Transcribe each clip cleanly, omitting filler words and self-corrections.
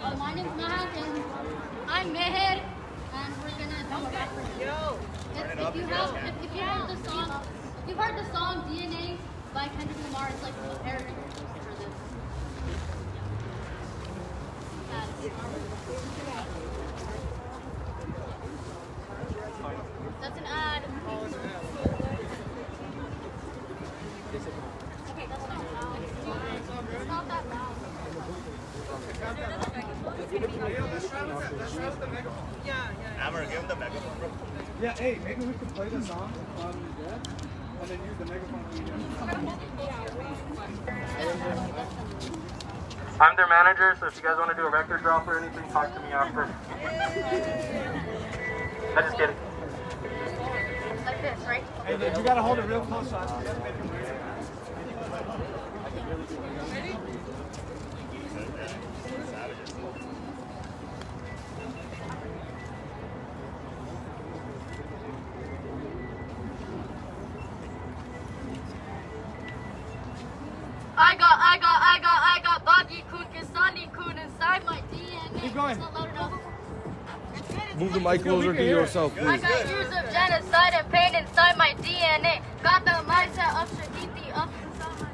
My name's Mahat and I'm Meher and we're gonna do a rap for you. If you've heard the song DNA by Kendrick Lamar, it's like a parody for this. That's an ad. Okay, that's not loud. It's not that loud. Amber, give him the megaphone, bro. Yeah, hey, maybe we could play the song on that and then use the megaphone I'm their manager, so if you guys want to do a record drop or anything, talk to me after. I just kidding. Like this, right? Hey, dude, you gotta hold it real close. I got Bobby Kun, Kisani Kun inside my DNA. Keep going. It's not loud enough. Move the mic closer to yourself, I please. got years of genocide and pain inside my DNA. Got the mindset of Shahidi up inside my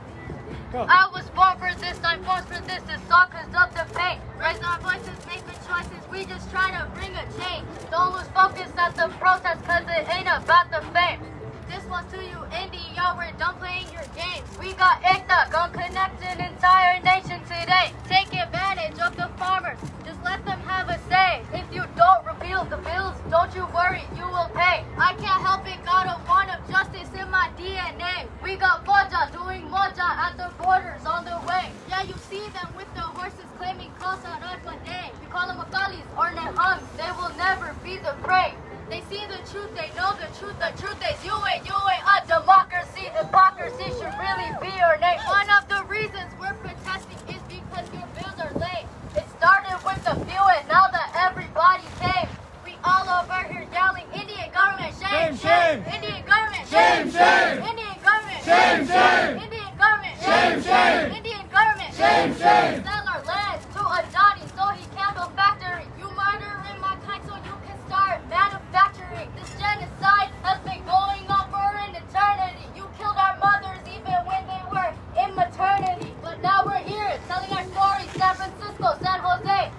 DNA. I was born for this, I'm born for this. The song cause of the pain. Raise our voices, make the choices. We just try to bring a change. Don't lose focus at the protest cause it ain't about the fame. This one's to you, India, we're done playing your games. We got ICTA, gonna connect an entire nation today. Take advantage of the farmers, just let them have a say. If you don't repeal the bills, don't you worry, you will pay. I can't help it, got a want of justice in my DNA. We got Foja doing Moja at the borders on the way. Yeah, you see them with the horses claiming Khalsa Rajmane. We call them Akalis or Nehams, they will never be the prey. They see the truth, they know the truth is you ain't a democracy. Hypocrisy should really be your name. One of the reasons we're protesting is because your bills are late. It started with a few and now that everybody came. We all over here yelling, Indian government, shame, shame. Indian government, shame, shame. Indian government, shame, shame. Indian government, shame, shame. Indian government, shame, shame. Sell our land to Adani so he can build factory. You murdering my kind so you can start manufacturing. This genocide has been going on for an eternity. You killed our mothers even when they were in maternity. But now we're here telling our story. San Francisco, San Jose.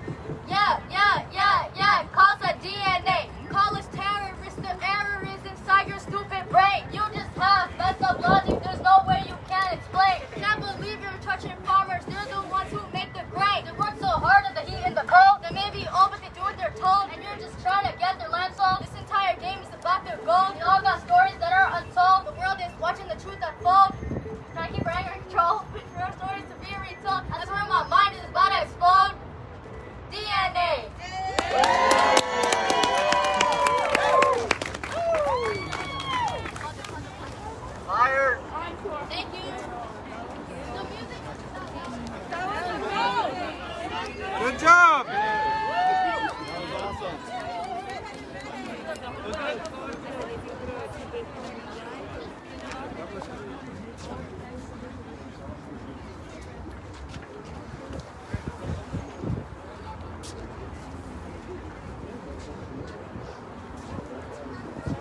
Yeah. Cause a DNA. Call us terrorists. The error is inside your stupid brain. You just have messed up logic. There's no way you can explain. Can't believe you're touching farmers. They're the ones who make the grain. They work so hard in the heat and the cold. They may be old, but they do what they're told. And you're just trying to get their land sold. This entire game is about their gold. We all got stories that are untold. The world is watching the truth unfold. Trying to keep our anger in control. For our stories to be retold. That's where my mind is about to explode. DNA. Liar. Thank you. The music was Good job!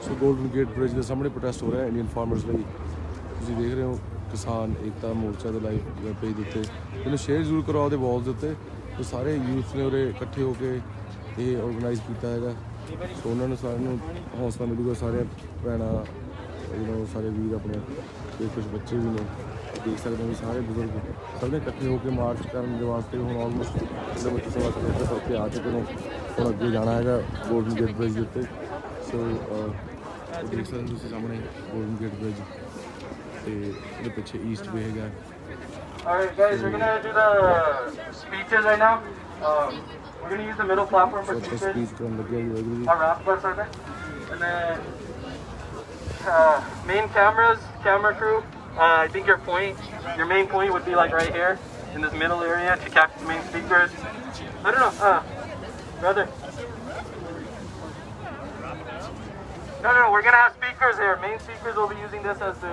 So golden gate bridge ਦੇ ਸਾਹਮਣੇ protest ਹੋ ਰਿਹਾ ਹੈ Indian farmers ਲਈ। ਤੁਸੀਂ ਦੇਖ ਰਹੇ ਹੋ ਕਿਸਾਨ ਏਕਤਾ ਮੋਰਚਾ ਦੇ ਲਾਈਵ ਵੈਬ ਪੇਜ ਦੇ ਉੱਤੇ। ਇਹਨੂੰ ਸ਼ੇਅਰ ਜ਼ਰੂਰ ਕਰੋ ਆਪਦੇ ਵਾਲਸ ਦੇ ਉੱਤੇ। ਤੇ ਸਾਰੇ ਯੂਥ ਨੇ ਉਰੇ ਇਕੱਠੇ ਹੋ ਕੇ ਇਹ ਆਰਗੇਨਾਈਜ਼ ਕੀਤਾ ਹੈਗਾ। ਸੋ ਉਹਨਾਂ ਨੂੰ ਸਾਰਿਆਂ ਨੂੰ ਹੌਸਲਾ ਮਿਲੂਗਾ। ਸਾਰੇ ਭੈਣਾਂ ਸਾਰੇ ਵੀਰ ਆਪਣੇ ਤੇ ਕੁਝ ਬੱਚੇ ਵੀ ਨੇ ਦੇਖ ਸਕਦੇ ਹੋ ਵੀ ਸਾਰੇ ਬਜ਼ੁਰਗ ਸਭ ਨੇ ਇਕੱਠੇ ਹੋ ਕੇ ਮਾਰਚ ਕਰਨ ਦੇ ਵਾਸਤੇ ਹੁਣ ਆਲਮੋਸਟ ਕਿਲੋਮੀਟਰ ਸਵਾ ਕਿਲੋਮੀਟਰ ਉੱਤੇ ਆ ਚੁੱਕੇ ਨੇ। ਹੁਣ ਅੱਗੇ ਜਾਣਾ ਹੈਗਾ ਗੋਲਡਨ ਗੇਟ ਬ੍ਰਿਜ ਦੇ ਉੱਤੇ। ਸੋ ਦੇਖ ਸਕਦੇ ਹੋ ਤੁਸੀਂ ਸਾਹਮਣੇ ਗੋਲਡਨ ਗੇਟ ਬ੍ਰਿਜ ਤੇ ਉਹਦੇ ਪਿੱਛੇ ਈਸਟ ਵੇ ਹੈਗਾ। Alright guys, we're gonna do the speeches right now. We're gonna use the middle platform for so speeches. Speech ਕਰਨ ਲੱਗਿਆ ਜੀ Waheguru ji. Our rap bus are there. And then main cameras, camera crew. I think your main point would be like right here in this middle area to capture the main speakers. I don't know, brother. No, we're gonna have speakers here. Main speakers will be using this as the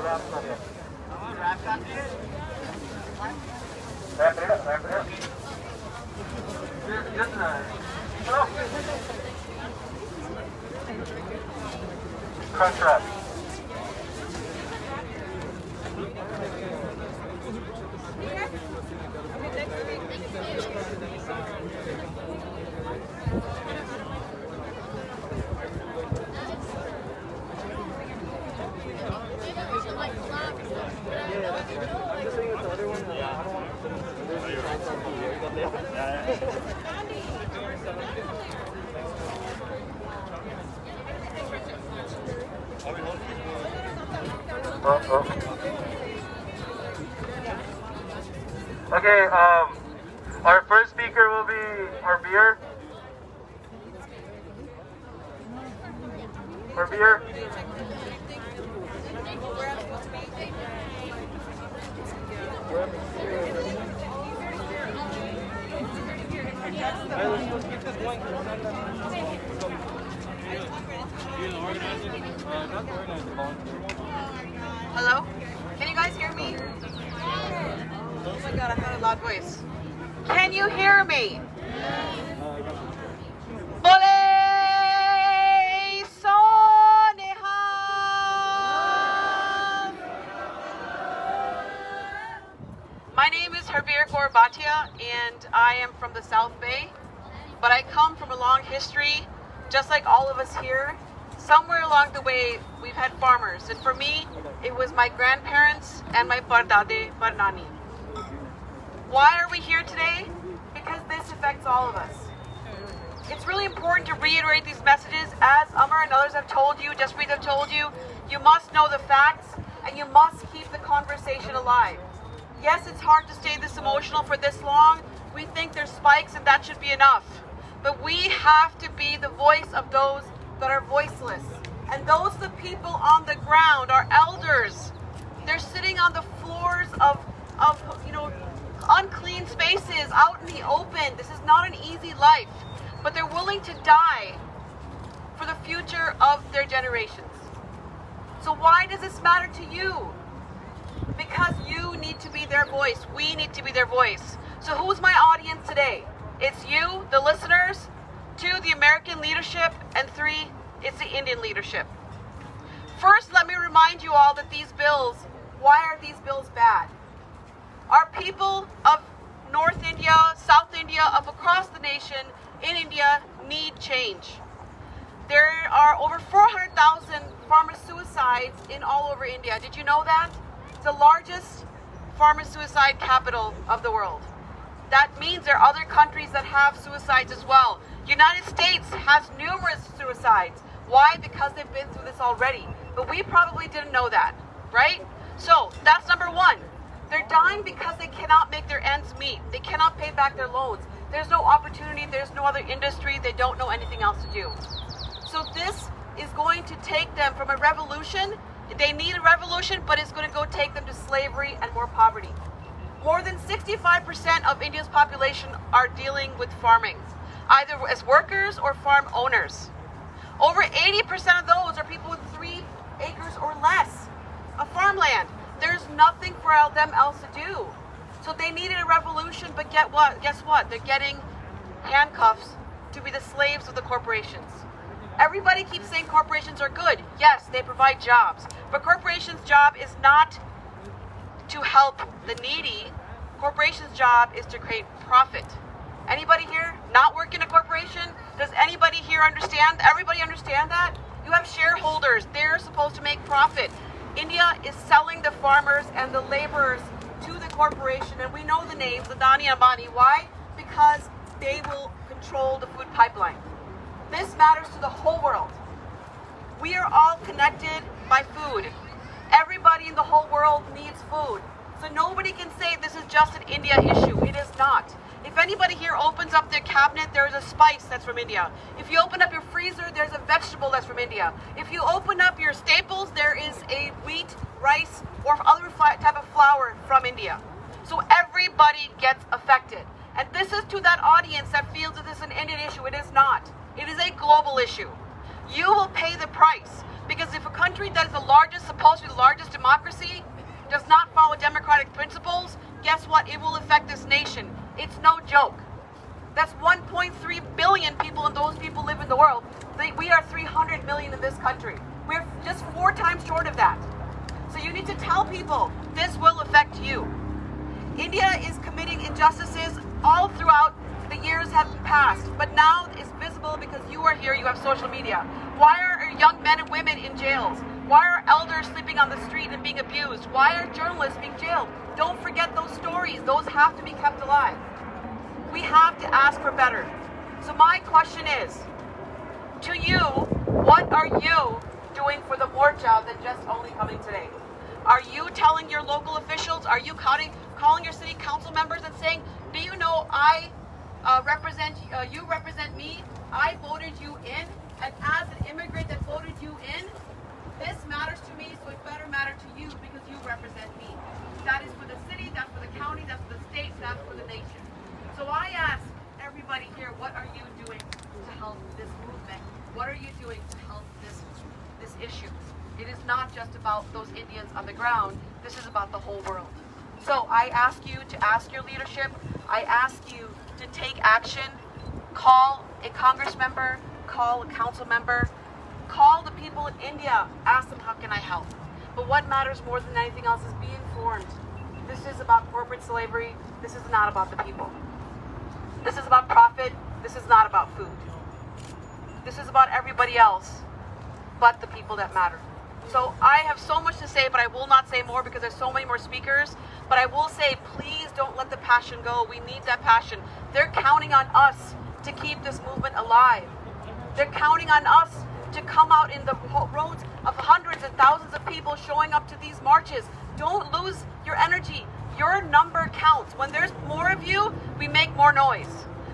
rap stuff. Wrap it up, wrap it up. Hello. Crunch wrap. Okay, our first speaker will be Harbier. Harbier. Hello? Can you guys hear me? Oh my god, I had a loud voice. Can you hear me? Bole Soneha! My name is Harbier Gorbatia and I am from the South Bay, but I come from a long history, just like all of us here. Somewhere along the way, we've had farmers, and for me, it was my grandparents and my pardade, parnani. Why are we here today? Because this affects all of us. It's really important to reiterate these messages. As Amar and others have told you, Jaspreet have told you, you must know the facts, and you must keep the conversation alive. Yes, it's hard to stay this emotional for this long. We think there's spikes, and that should be enough. But we have to be the voice of those that are voiceless. And those the people on the ground, our elders, they're sitting on the floors of unclean spaces out in the open. This is not an easy life, but they're willing to die for the future of their generations. So why does this matter to you? Because you need to be their voice. We need to be their voice. So who's my audience today? It's you, the listeners. 2, the American leadership, and 3, it's the Indian leadership. First, let me remind you all that these bills, why are these bills bad? Our people of North India, South India, of across the nation, in India, need change. There are over 400,000 farmer suicides in all over India. Did you know that? It's the largest farmer suicide capital of the world. That means there are other countries that have suicides as well. United States has numerous suicides. Why? Because they've been through this already. But we probably didn't know that, right? So that's number 1. They're dying because they cannot make their ends meet. They cannot pay back their loans. There's no opportunity. There's no other industry. They don't know anything else to do. So this is going to take them from a revolution. They need a revolution, but it's going to go take them to slavery and more poverty. More than 65% of India's population are dealing with farming, either as workers or farm owners. Over 80% of those are people with 3 acres or less of farmland. There's nothing for them else to do. So they needed a revolution, but guess what? They're getting handcuffs to be the slaves of the corporations. Everybody keeps saying corporations are good. Yes, they provide jobs. But corporations' job is not to help the needy. Corporations' job is to create profit. Anybody here not work in a corporation? Does anybody here understand? Everybody understand that? You have shareholders. They're supposed to make profit. India is selling the farmers and the laborers to the corporation, and we know the names, Adani and Ambani. Why? Because they will control the food pipeline. This matters to the whole world. We are all connected by food. Everybody in the whole world needs food. So nobody can say this is just an India issue. It is not. If anybody here opens up their cabinet, there is a spice that's from India. If you open up your freezer, there's a vegetable that's from India. If you open up your staples, there is a wheat, rice, or other type of flour from India. So everybody gets affected. And this is to that audience that feels that this is an Indian issue. It is not. It is a global issue. You will pay the price. Because if a country that is the largest, supposed to be the largest democracy, does not follow democratic principles, guess what? It will affect this nation. It's no joke. That's 1.3 billion people, and those people live in the world. We are 300 million in this country. We're just 4 times short of that. So you need to tell people this will affect you. India is committing injustices all throughout the years have passed, but now it's visible because you are here, you have social media. Why are young men and women in jails? Why are elders sleeping on the street and being abused? Why are journalists being jailed? Don't forget those stories. Those have to be kept alive. We have to ask for better. So my question is, to you, what are you doing for the morcha than just only coming today? Are you telling your local officials, are you calling your city council members and saying, do you know you represent me, I voted you in, and as an immigrant that voted you in, this matters to me, so it better matter to you because you represent me. That is for the city, that's for the county, that's for the state, that's for the nation. So I ask everybody here, what are you doing to help this movement? What are you doing to help this issue? It is not just about those Indians on the ground, this is about the whole world. So I ask you to ask your leadership, I ask you to take action, call a Congress member, call a council member, call the people in India, ask them how can I help. But what matters more than anything else is be informed. This is about corporate slavery, this is not about the people. This is about profit, this is not about food. This is about everybody else but the people that matter. So I have so much to say, but I will not say more because there's so many more speakers. But I will say, please don't let the passion go. We need that passion. They're counting on us to keep this movement alive. They're counting on us to come out in the roads of hundreds and thousands of people showing up to these marches. Don't lose your energy. Your number counts. When there's more of you, we make more noise.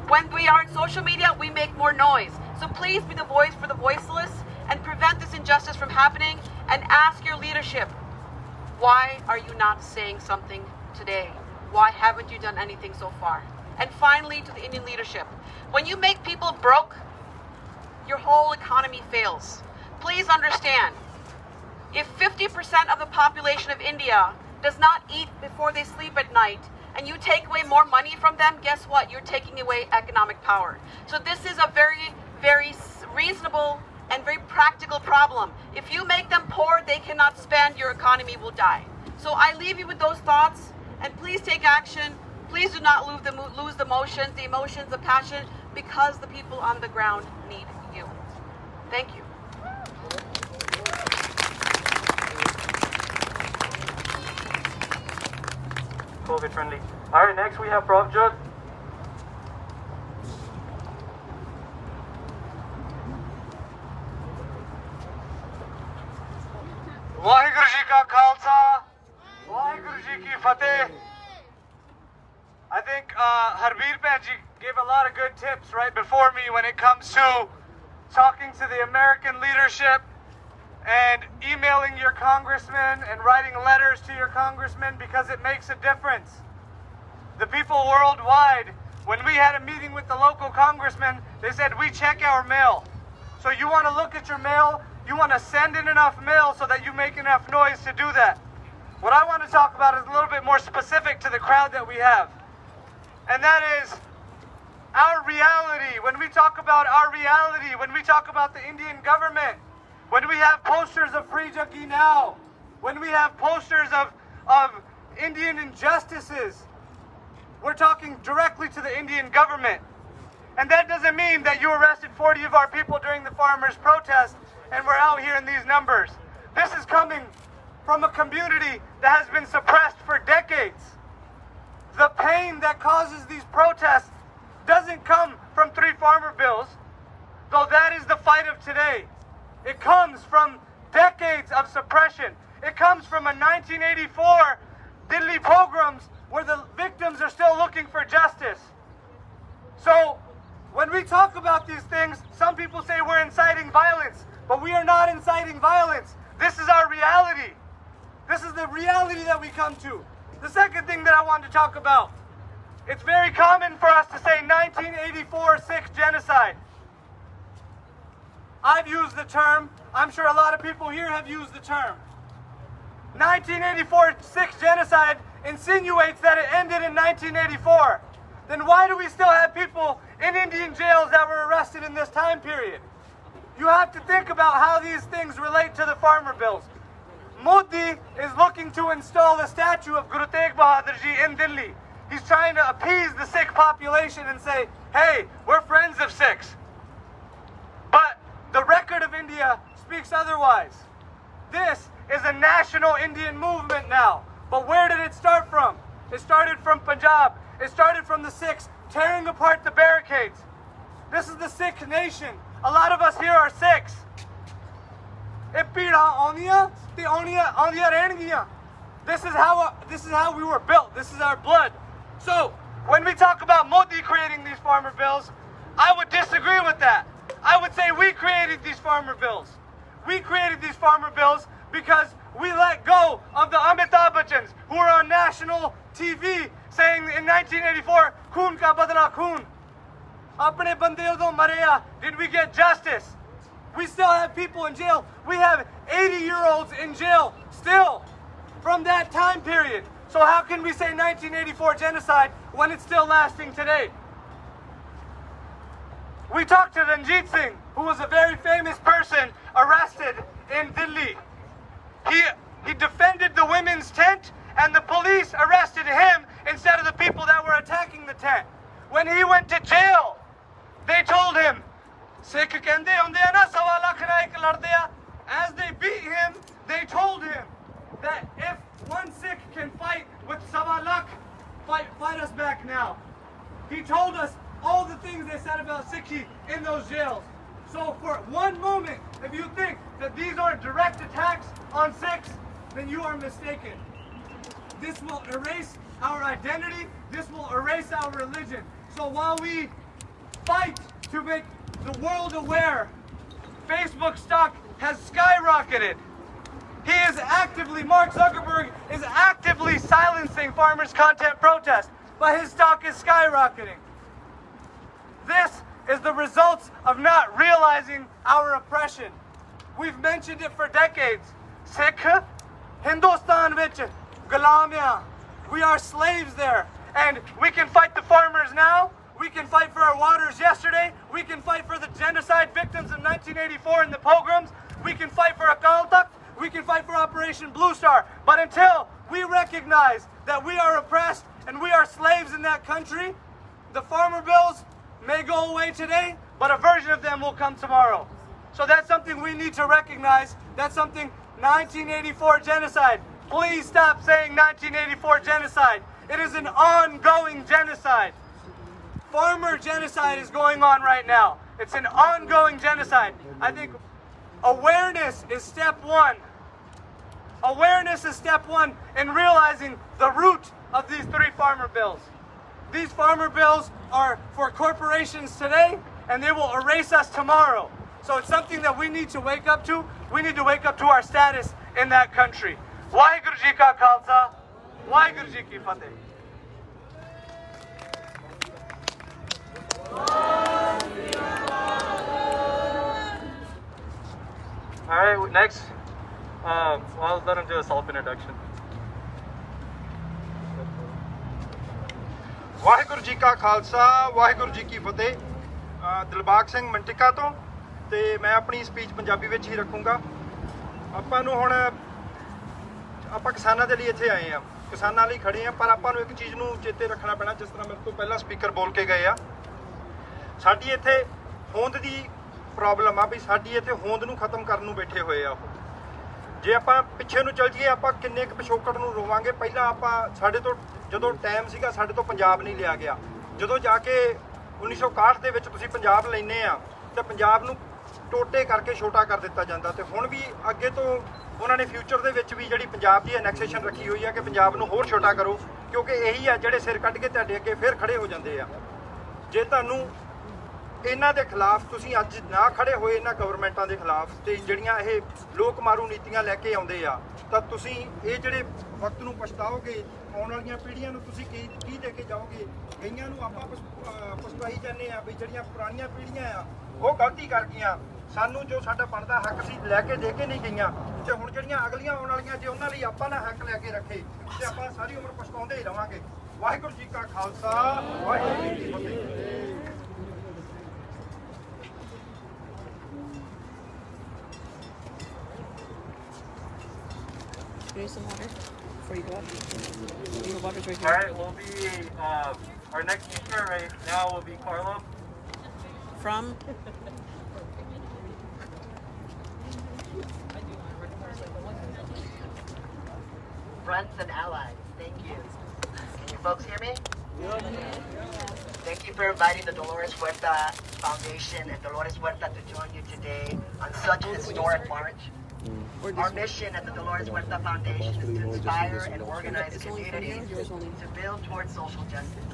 When we are in social media, we make more noise. So please be the voice for the voiceless and prevent this injustice from happening, and ask your leadership, why are you not saying something today? Why haven't you done anything so far? And finally, to the Indian leadership, when you make people broke, your whole economy fails. Please understand, if 50% of the population of India does not eat before they sleep at night, and you take away more money from them, guess what? You're taking away economic power. So this is a very, very reasonable and very practical problem. If you make them poor, they cannot spend, your economy will die. So I leave you with those thoughts, and please take action. Please do not lose the emotions, the passion, because the people on the ground need you. Thank you. COVID friendly. All right, next we have Pravjot. Waheguru Ji Ka Khalsa, Waheguru Ji Ki Fateh. I think Harbir Bhanji gave a lot of good tips right before me when it comes to talking to the American leadership and emailing your congressman and writing letters to your congressman, because it makes a difference. The people worldwide, when we had a meeting with the local congressman, they said, we check our mail. So you want to look at your mail, you want to send in enough mail so that you make enough noise to do that. What I want to talk about is a little bit more specific to the crowd that we have. And that is our reality. When we talk about our reality, when we talk about the Indian government, when we have posters of Free Jaggi Now, when we have posters of Indian injustices, we're talking directly to the Indian government. And that doesn't mean that you arrested 40 of our people during the farmers' protest and we're out here in these numbers. This is coming from a community that has been suppressed for decades. The pain that causes these protests doesn't come from 3 farmer bills, though that is the fight of today. It comes from decades of suppression. It comes from a 1984 Delhi pogroms where the victims are still looking for justice. So when we talk about these things, some people say we're inciting violence, but we are not inciting violence. This is our reality. This is the reality that we come to. The second thing that I want to talk about, it's very common for us to say 1984 Sikh genocide. I've used the term, I'm sure a lot of people here have used the term. 1984 Sikh genocide insinuates that it ended in 1984, then why do we still have people in Indian jails that were arrested in this time period? You have to think about how these things relate to the farmer bills. Modi is looking to install a statue of Guru Tegh Bahadur Ji in Delhi. He's trying to appease the Sikh population and say, hey, we're friends of Sikhs. But the record of India speaks otherwise. This is a national Indian movement now. But where did it start from? It started from Punjab. It started from the Sikhs tearing apart the barricades. This is the Sikh nation. A lot of us here are Sikhs. This is how we were built. This is our blood. So when we talk about Modi creating these farmer bills, I would disagree with that. I would say we created these farmer bills. We created these farmer bills because we let go of the Amitabh Bachchans who were on national TV saying in 1984, "Khoon ka badla khoon." Apne bande udo mareya. Did we get justice? We still have people in jail. We have 80-year-olds in jail still from that time period. So how can we say 1984 genocide when it's still lasting today? We talked to Ranjit Singh, who was a very famous person arrested in Delhi. He defended the women's tent, and the police arrested him instead of the people that were attacking the tent. When he went to jail, they told him, Sikh kende hunde hai na, sawa lakh na ek ladde hai. As they beat him, they told him that if one Sikh can fight with sawa lakh, fight us back now. He told us all the things they said about Sikhi in those jails. So for one moment, if you think that these are direct attacks on Sikhs, then you are mistaken. This will erase our identity. This will erase our religion. So while we fight to make the world aware, Facebook stock has skyrocketed. He is actively, Mark Zuckerberg is actively silencing farmers' content protests, but his stock is skyrocketing. This is the results of not realizing our oppression. We've mentioned it for decades. Sikh, Hindustan vich, Gulamya. We are slaves there. And we can fight the farmers now. We can fight for our waters yesterday. We can fight for the genocide victims of 1984 and the pogroms. We can fight for Akal Takht. We can fight for Operation Blue Star. But until we recognize that we are oppressed and we are slaves in that country, the farmer bills may go away today, but a version of them will come tomorrow. So that's something we need to recognize. That's something 1984 genocide. Please stop saying 1984 genocide. It is an ongoing genocide. Farmer genocide is going on right now. It's an ongoing genocide. I think awareness is step one. Awareness is step one in realizing the root of these three farmer bills. These farmer bills are for corporations today, and they will erase us tomorrow. So it's something that we need to wake up to. We need to wake up to our status in that country. Waheguru Ji Ka Khalsa, Waheguru Ji Ki Fateh. All right, next, I'll let him do a self-introduction. Waheguru ji ਕਾ ਖਾਲਸਾ ਵਾਹਿਗੁਰੂ ਜੀ ਕੀ ਫਤਿਹ। ਦਿਲਬਾਗ ਸਿੰਘ ਮੰਟਿਕਾ ਤੋਂ ਤੇ ਮੈਂ ਆਪਣੀ speech Punjabi ਵਿੱਚ ਹੀ ਰੱਖੂੰਗਾ। ਆਪਾਂ ਨੂੰ ਹੁਣ ਆਪਾਂ ਕਿਸਾਨਾਂ ਦੇ ਲਈ ਇੱਥੇ ਆਏ ਆ, ਕਿਸਾਨਾਂ ਲਈ ਖੜੇ ਆ, ਪਰ ਆਪਾਂ ਨੂੰ ਇੱਕ ਚੀਜ਼ ਨੂੰ ਚੇਤੇ ਰੱਖਣਾ ਪੈਣਾ, ਜਿਸ ਤਰ੍ਹਾਂ ਮੇਰੇ ਤੋਂ ਪਹਿਲਾਂ ਸਪੀਕਰ ਬੋਲ ਕੇ ਗਏ ਆ, ਸਾਡੀ ਇੱਥੇ ਹੋਂਦ ਦੀ ਪ੍ਰੋਬਲਮ ਆ ਵੀ ਸਾਡੀ ਇੱਥੇ ਹੋਂਦ ਨੂੰ ਖਤਮ ਕਰਨ ਨੂੰ ਬੈਠੇ ਹੋਏ ਆ ਉਹ। ਜੇ ਆਪਾਂ ਪਿੱਛੇ ਨੂੰ ਚੱਲ ਜਾਈਏ, ਆਪਾਂ ਕਿੰਨੇ ਕੁ ਪਿਛੋਕੜ ਨੂੰ ਰੋਵਾਂਗੇ। ਪਹਿਲਾਂ ਆਪਾਂ ਸਾਡੇ ਤੋਂ ਜਦੋਂ ਟਾਈਮ ਸੀਗਾ, ਸਾਡੇ ਤੋਂ ਪੰਜਾਬ ਨਹੀਂ ਲਿਆ ਗਿਆ। ਜਦੋਂ ਜਾ ਕੇ 1961 ਦੇ ਵਿੱਚ ਤੁਸੀਂ ਪੰਜਾਬ ਲੈਂਦੇ ਆ ਤਾਂ ਪੰਜਾਬ ਨੂੰ ਟੋਟੇ ਕਰਕੇ ਛੋਟਾ ਕਰ ਦਿੱਤਾ ਜਾਂਦਾ, ਤੇ ਹੁਣ ਵੀ ਅੱਗੇ ਤੋਂ ਉਹਨਾਂ ਨੇ ਫਿਊਚਰ ਦੇ ਵਿੱਚ ਵੀ ਜਿਹੜੀ ਪੰਜਾਬ ਦੀ ਐਨੈਕਸੇਸ਼ਨ ਰੱਖੀ ਹੋਈ ਆ ਕਿ ਪੰਜਾਬ ਨੂੰ ਹੋਰ ਛੋਟਾ ਕਰੋ, ਕਿਉਂਕਿ ਇਹੀ ਆ ਜਿਹੜੇ ਸਿਰ ਕੱਢ ਕੇ ਤੁਹਾਡੇ ਅੱਗੇ ਫਿਰ ਖੜੇ ਹੋ ਜਾਂਦੇ ਆ। ਜੇ ਤੁਹਾਨੂੰ ਇਹਨਾਂ ਦੇ ਖਿਲਾਫ ਤੁਸੀਂ ਅੱਜ ਨਾ ਖੜੇ ਹੋਏ, ਇਹਨਾਂ ਗਵਰਨਮੈਂਟਾਂ ਦੇ ਖਿਲਾਫ, ਤੇ ਜਿਹੜੀਆਂ ਇਹ ਲੋਕ ਮਾਰੂ ਨੀਤੀਆਂ ਲੈ ਕੇ ਆਉਂਦੇ ਆ, ਤਾਂ ਤੁਸੀਂ ਇਹ ਜਿਹੜੇ ਵਕਤ ਨੂੰ ਪਛਤਾਓਗੇ, ਆਉਣ ਵਾਲੀਆਂ ਪੀੜ੍ਹੀਆਂ ਨੂੰ ਤੁਸੀਂ ਕੀ ਦੇ ਕੇ ਜਾਓਗੇ? ਕਈਆਂ ਨੂੰ ਆਪਾਂ ਪਛਤਾਈ ਜਾਂਦੇ ਆ ਵੀ ਜਿਹੜੀਆਂ ਪੁਰਾਣੀਆਂ ਪੀੜ੍ਹੀਆਂ ਆ ਉਹ ਗਲਤੀ ਕਰ ਗਈਆਂ, ਸਾਨੂੰ ਜੋ ਸਾਡਾ ਬਣਦਾ ਹੱਕ ਸੀ ਲੈ ਕੇ ਦੇ ਕੇ ਨਹੀਂ ਗਈਆਂ, ਤੇ ਹੁਣ ਜਿਹੜੀਆਂ ਅਗਲੀਆਂ ਆਉਣ ਵਾਲੀਆਂ ਜੇ ਉਹਨਾਂ ਲਈ ਆਪਾਂ ਨਾ ਹੱਕ ਲੈ ਕੇ ਰੱਖੇ ਤੇ ਆਪਾਂ ਸਾਰੀ ਉਮਰ ਪਛਤਾਉਂਦੇ ਹੀ ਰਵਾਂਗੇ। ਵਾਹਿਗੁਰੂ ਜੀ ਕਾ ਖਾਲਸਾ, ਵਾਹਿਗੁਰੂ ਜੀ ਕੀ ਫਤਿਹ। Give me some water before you go up. Your water's right All here. right, we'll be our next speaker right now will be Carlo. From? Friends and allies, thank you. Can you folks hear me? Thank you for inviting the Dolores Huerta Foundation and Dolores Huerta to join you today on such a historic march. Our mission at the Dolores Huerta Foundation is to inspire and organize communities to build towards social justice.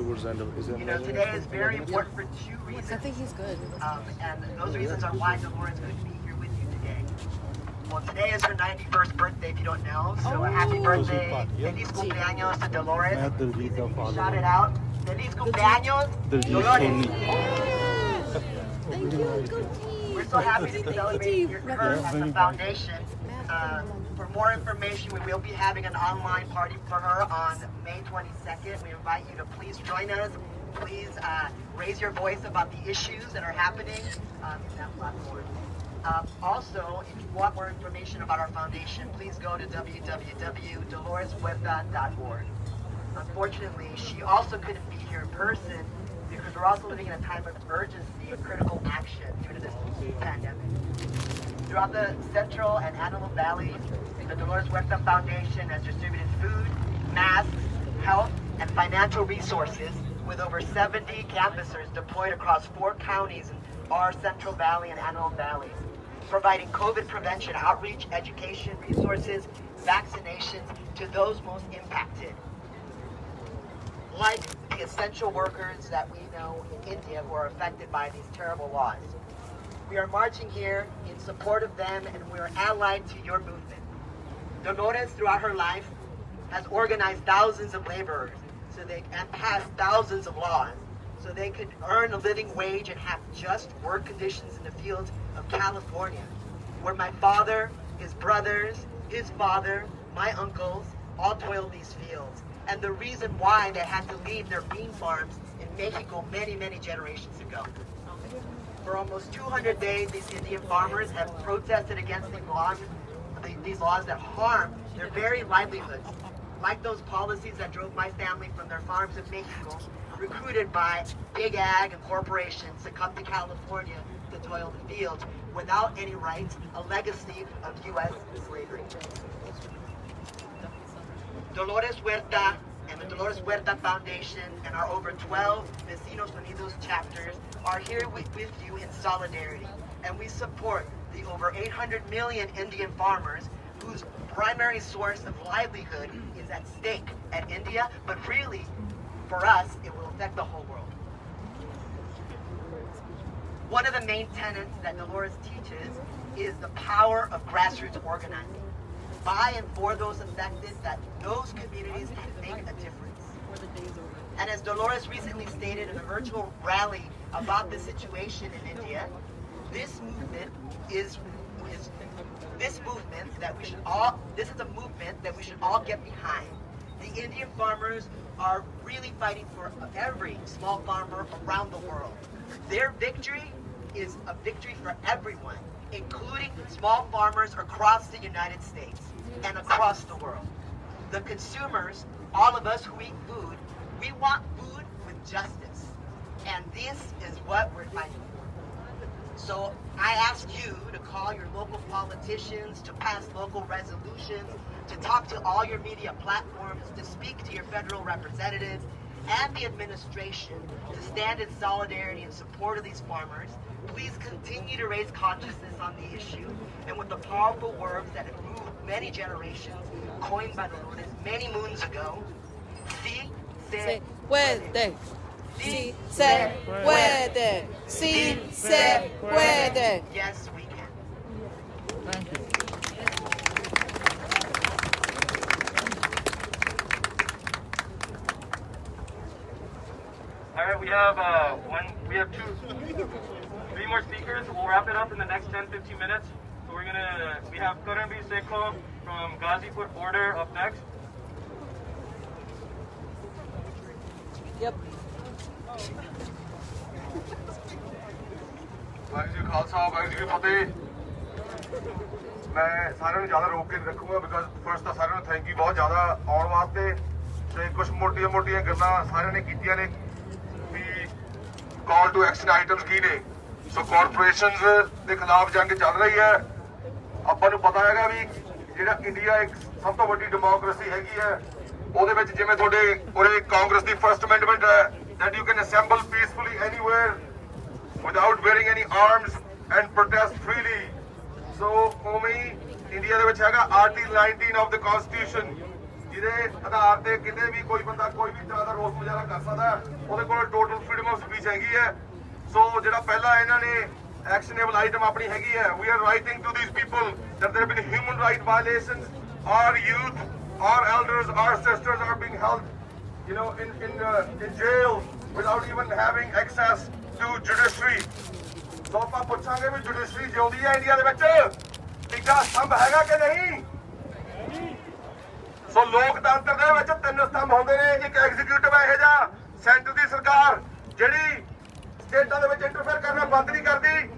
You know, today is very important for two reasons. I think he's good. And those reasons are why Dolores couldn't be here with you today. Well, today is her 91st birthday, if you don't know. So happy birthday. Feliz cumpleaños to Dolores. Please, if you can shout it out. Feliz cumpleaños, Dolores. Thank you. Go team. We're so happy to celebrate your birth at the foundation. For more information, we will be having an online party for her on May 22nd. We invite you to please join us. Please raise your voice about the issues that are happening in that platform. Also, if you want more information about our foundation, please go to www.doloreshuerta.org. Unfortunately, she also couldn't be here in person because we're also living in a time of urgency and critical action due to this pandemic. Throughout the Central and Antelope Valleys, the Dolores Huerta Foundation has distributed food, masks, health, and financial resources with over 70 canvassers deployed across 4 counties in our Central Valley and Antelope Valleys, providing COVID prevention outreach, education, resources, vaccinations to those most impacted, like the essential workers that we know in India who are affected by these terrible laws. We are marching here in support of them, and we are allied to your movement. Dolores, throughout her life, has organized thousands of laborers and passed thousands of laws so they could earn a living wage and have just work conditions in the fields of California, where my father, his brothers, his father, my uncles, all toiled these fields. And the reason why they had to leave their bean farms in Mexico many, many generations ago. For almost 200 days, these Indian farmers have protested against these laws that harm their very livelihoods, like those policies that drove my family from their farms in Mexico, recruited by big ag and corporations to come to California to toil the fields without any rights, a legacy of U.S. slavery. Dolores Huerta and the Dolores Huerta Foundation and our over 12 Vecinos Unidos chapters are here with you in solidarity, and we support the over 800 million Indian farmers whose primary source of livelihood is at stake at India, but really, for us, it will affect the whole world. One of the main tenets that Dolores teaches is the power of grassroots organizing. By and for those affected, that those communities can make a difference. And as Dolores recently stated in a virtual rally about the situation in India, this is a movement that we should all get behind. The Indian farmers are really fighting for every small farmer around the world. Their victory is a victory for everyone, including small farmers across the United States and across the world. The consumers, all of us who eat food, we want food with justice. And this is what we're fighting for. So I ask you to call your local politicians, to pass local resolutions, to talk to all your media platforms, to speak to your federal representatives and the administration to stand in solidarity in support of these farmers. Please continue to raise consciousness on the issue, and with the powerful words that have moved many generations, coined by Dolores many moons ago, si se puede. Si se puede. Si se puede. Yes, we can. Thank you. right, we have three more speakers. We'll wrap it up in the next 10-15 minutes. So we have Karanbir Sekho from Ghazipur border up next. Yep. Waheguru ji Khalsa Waheguru ji ਕੀ ਫਤਿਹ ਮੈਂ ਸਾਰਿਆਂ ਨੂੰ ਜ਼ਿਆਦਾ ਰੋਕ ਕੇ ਰੱਖੂਗਾ because first ਤਾਂ ਸਾਰਿਆਂ ਨੂੰ thank you ਬਹੁਤ ਜ਼ਿਆਦਾ ਆਉਣ ਵਾਸਤੇ ਤੇ ਕੁਝ ਮੋਟੀਆਂ ਗੱਲਾਂ ਸਾਰਿਆਂ ਨੇ ਕੀਤੀਆਂ ਨੇ ਵੀ ਕਾਲ ਟੂ ਐਕਸ਼ਨ ਆਈਟਮਸ ਕੀ ਨੇ ਸੋ ਕਾਰਪੋਰੇਸ਼ਨਸ ਦੇ ਖਿਲਾਫ ਜੰਗ ਚੱਲ ਰਹੀ ਹੈ ਆਪਾਂ ਨੂੰ ਪਤਾ ਹੈਗਾ ਵੀ ਜਿਹੜਾ ਇੰਡੀਆ ਇੱਕ ਸਭ ਤੋਂ ਵੱਡੀ ਡੈਮੋਕ੍ਰੇਸੀ ਹੈਗੀ ਹੈ ਉਹਦੇ ਵਿੱਚ ਜਿਵੇਂ ਤੁਹਾਡੇ ਉਰੇ ਕਾਂਗਰਸ ਦੀ ਫਰਸਟ ਅਮੈਂਡਮੈਂਟ ਹੈ that you can assemble peacefully anywhere without wearing any arms and protest freely. So, India ਦੇ ਵਿੱਚ ਹੈਗਾ Article 19 of the Constitution ਜਿਹਦੇ ਆਧਾਰ ਤੇ ਕਿਤੇ ਵੀ ਕੋਈ ਬੰਦਾ ਕੋਈ ਵੀ ਤਰ੍ਹਾਂ ਦਾ ਰੋਸ ਮੁਜ਼ਾਹਰਾ ਕਰ ਸਕਦਾ ਉਹਦੇ ਕੋਲ ਟੋਟਲ ਫਰੀडम ਆਫ ਸਪੀਚ ਹੈਗੀ ਹੈ ਸੋ ਜਿਹੜਾ ਪਹਿਲਾ ਇਹਨਾਂ ਨੇ ਐਕਸ਼ਨੇਬਲ ਆਈਟਮ ਆਪਣੀ ਹੈਗੀ ਹੈ we are writing to these people that there have been human right violations our youth our elders our sisters are being held in jail without even having access to judiciary so ਆਪਾਂ ਪੁੱਛਾਂਗੇ ਵੀ judiciary ਜਿਉਂਦੀ ਹੈ India ਦੇ ਵਿੱਚ ਤੀਜਾ ਸਤੰਭ ਹੈਗਾ ਕਿ ਨਹੀਂ ਸੋ ਲੋਕਤੰਤਰ ਦੇ ਵਿੱਚ ਤਿੰਨ ਸਤੰਭ ਹੁੰਦੇ ਨੇ ਇੱਕ ਐਗਜ਼ੀਕਿਊਟਿਵ ਹੈ ਇਹ ਜਿਹਾ ਸੈਂਟਰ ਦੀ ਸਰਕਾਰ ਜਿਹੜੀ ਸਟੇਟਾਂ ਦੇ ਵਿੱਚ ਇੰਟਰਫੇਅਰ ਕਰਨਾ ਬੰਦ ਨਹੀਂ ਕਰਦੀ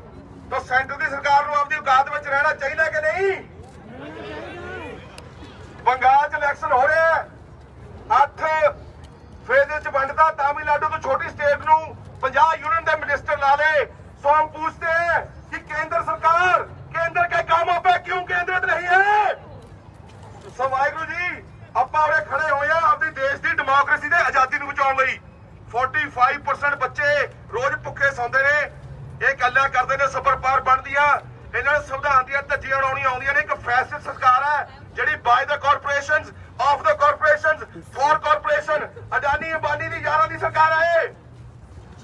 ਤਾਂ ਸੈਂਟਰ ਦੀ ਸਰਕਾਰ ਨੂੰ ਆਪਣੀ ਔਕਾਤ ਵਿੱਚ ਰਹਿਣਾ ਚਾਹੀਦਾ ਕਿ ਨਹੀਂ ਬੰਗਾਲ 'ਚ ਇਲੈਕਸ਼ਨ ਹੋ ਰਿਹਾ 8 ਫੇਜ਼ 'ਚ ਵੰਡਦਾ ਤਾਮਿਲਨਾਡੂ ਤੋਂ ਛੋਟੀ ਸਟੇਟ ਨੂੰ 50 यूनियन ਦੇ मिनिस्टर ला ले सो हम पूछते हैं कि केंद्र सरकार केंद्र के कामों पे क्यों केंद्रित नहीं है सो वाहिगुरु जी ਆਪਾਂ ਉਰੇ ਖੜੇ ਹੋਏ ਆ ਆਪਣੀ ਦੇਸ਼ ਦੀ ਡੈਮੋਕ੍ਰੇਸੀ ਦੇ ਆਜ਼ਾਦੀ ਨੂੰ ਬਚਾਉਣ ਲਈ 45% ਬੱਚੇ ਰੋਜ਼ ਭੁੱਖੇ ਸੌਂਦੇ ਨੇ ਇਹ ਗੱਲਾਂ ਕਰਦੇ ਨੇ ਸੁਪਰ ਪਾਵਰ ਬਣਦੀਆਂ ਇਹਨਾਂ ਨੂੰ ਸੰਵਿਧਾਨ ਦੀਆਂ ਧੱਜੀਆਂ ਉਡਾਉਣੀਆਂ ਆਉਂਦੀਆਂ ਨੇ ਇੱਕ ਫੈਸਿਸਟ ਸਰਕਾਰ ਹੈ ਜਿਹੜੀ by the corporations of the corporations for corporation Adani Ambani ਦੀ ਯਾਰਾਂ ਦੀ ਸਰਕਾਰ ਹੈ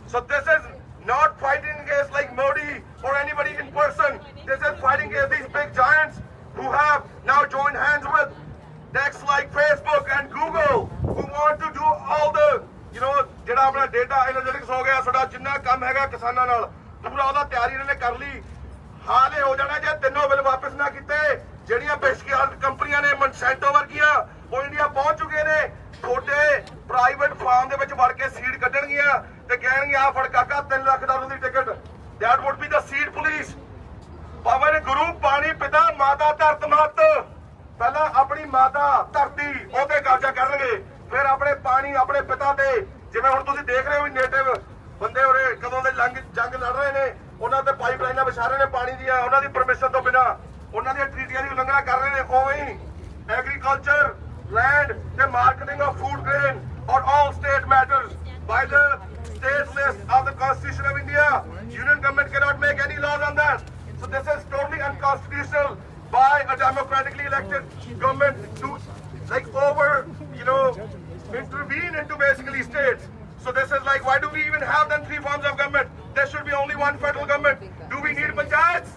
So this is not fighting against like Modi or anybody in person. This is fighting against these big giants who have now joined hands with desks like Facebook and Google who want to do all the, ਜਿਹੜਾ ਆਪਣਾ data analytics ਹੋ ਗਿਆ ਸਾਡਾ ਜਿੰਨਾ ਕੰਮ ਹੈਗਾ ਕਿਸਾਨਾਂ ਨਾਲ ਪੂਰਾ ਉਹਦਾ ਤਿਆਰੀ ਇਹਨਾਂ ਨੇ ਕਰ ਲਈ ਹਾਲੇ ਹੋ ਜਾਣਾ ਜੇ ਤਿੰਨੋਂ ਬਿੱਲ ਵਾਪਸ ਨਾ ਕੀਤੇ ਜਿਹੜੀਆਂ ਬੇਸ਼ਕੀਮਤ ਕੰਪਨੀਆਂ ਨੇ ਮਨਸੈਂਟੋ ਵਰਗੀਆਂ ਉਹ ਇੰਡੀਆ ਪਹੁੰਚ ਚੁੱਕੇ ਨੇ ਛੋਟੇ ਪ੍ਰਾਈਵੇਟ ਫਾਰਮ ਦੇ ਵਿੱਚ ਵੜ ਕੇ ਸੀਡ ਕੱਢਣਗੀਆਂ ਤੇ ਕਹਿਣਗੇ ਆ ਫੜ ਕਾਕਾ $3 ਲੱਖ ਦੀ ticket that would be the seed police ਪਵਨ ਗੁਰੂ ਪਾਣੀ ਪਿਤਾ ਮਾਤਾ ਧਰਤ ਮਤ ਪਹਿਲਾਂ ਆਪਣੀ ਮਾਤਾ ਧਰਤੀ ਉਹਤੇ ਕਬਜ਼ਾ ਕਰਨਗੇ ਫਿਰ ਆਪਣੇ ਪਾਣੀ ਆਪਣੇ ਪਿਤਾ ਤੇ ਜਿਵੇਂ ਹੁਣ ਤੁਸੀਂ ਦੇਖ ਰਹੇ ਹੋ ਨੇਟਿਵ ਬੰਦੇ ਉਰੇ ਕਦੋਂ ਦੇ ਜੰਗ ਲੜ ਰਹੇ ਨੇ ਉਹਨਾਂ ਤੇ ਪਾਈਪਲਾਈਨਾਂ ਵਿਛਾ ਰਹੇ ਨੇ ਪਾਣੀ ਦੀਆਂ ਉਹਨਾਂ ਦੀ ਪਰਮਿਸ਼ਨ ਤੋਂ ਬਿਨਾਂ ਉਹਨਾਂ ਦੀਆਂ ਟ੍ਰੀਟੀਆਂ ਦੀ ਉਲੰਘਣਾ ਕਰ ਰਹੇ ਨੇ ਉਵੇਂ ਹੀ agriculture land the marketing of food grain or all state matters by the state list of the Constitution of India. Union government cannot make any laws on that. So this is totally unconstitutional by a democratically elected government to intervene into basically states. So this is like, why do we even have then 3 forms of government? There should be only one federal government. Do we need panchayats?